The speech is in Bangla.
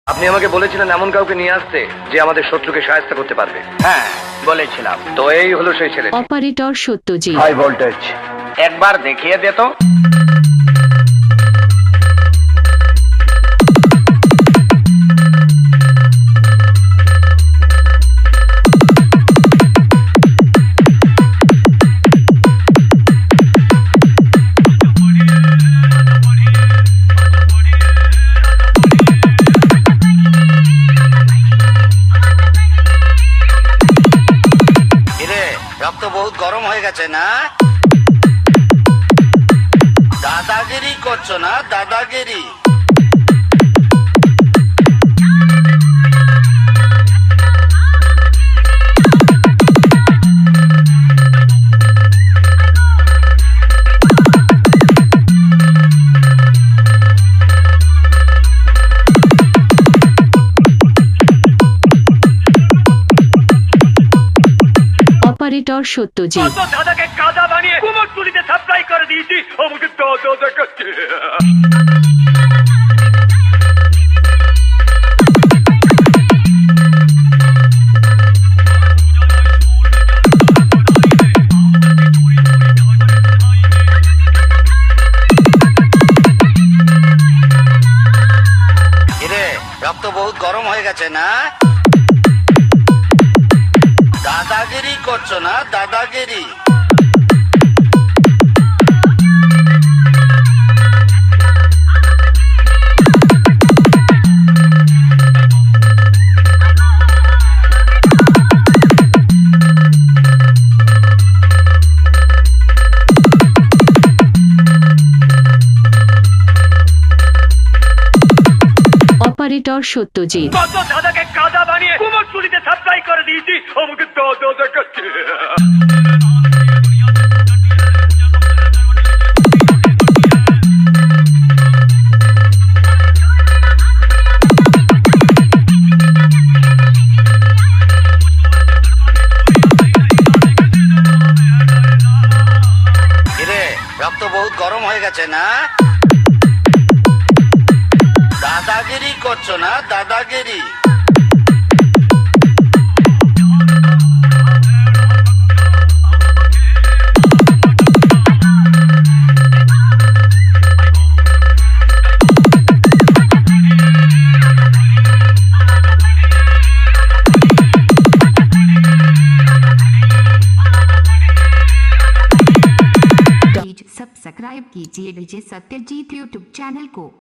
আপনি আমাকে বলেছিলেন এমন কাউকে নিয়ে আসতে যে আমাদের শত্রুকে সাহায্য করতে পারবে। হ্যাঁ বলেছিলাম। তো এই হলো সেই ছেলে। অপারেটর সত্যজিৎ। High voltage. একবার দেখিয়ে দে তো। রক্ত বহুত গরম হয়ে গেছে না? দাদাগিরি করছো না? দাদাগিরি। অপারেটর সত্যজিৎ। দাদাকে কাদা বানিয়ে কুমোরটুলিতে সাপ্লাই করে দিয়েছি, আমাকে দাদা দেখাচ্ছে। রক্ত বহুত গরম হয়ে গেছে না? দাদাগিরি করছো না? দাদাগিরি। অপারেটর সত্যজিৎ। দাদাকে কাদা বানিয়ে কুমোরটুলিতে সাপ্লাই করে দিয়েছি, আমাকে দাদা দেখাচ্ছে। রক্ত বহুত গরম হয়ে গেছে না? দাদাগিরি করছো না? দাদাগিরি। सब्सक्राइब कीजिए डीजे सत्यजीत यूट्यूब चैनल को।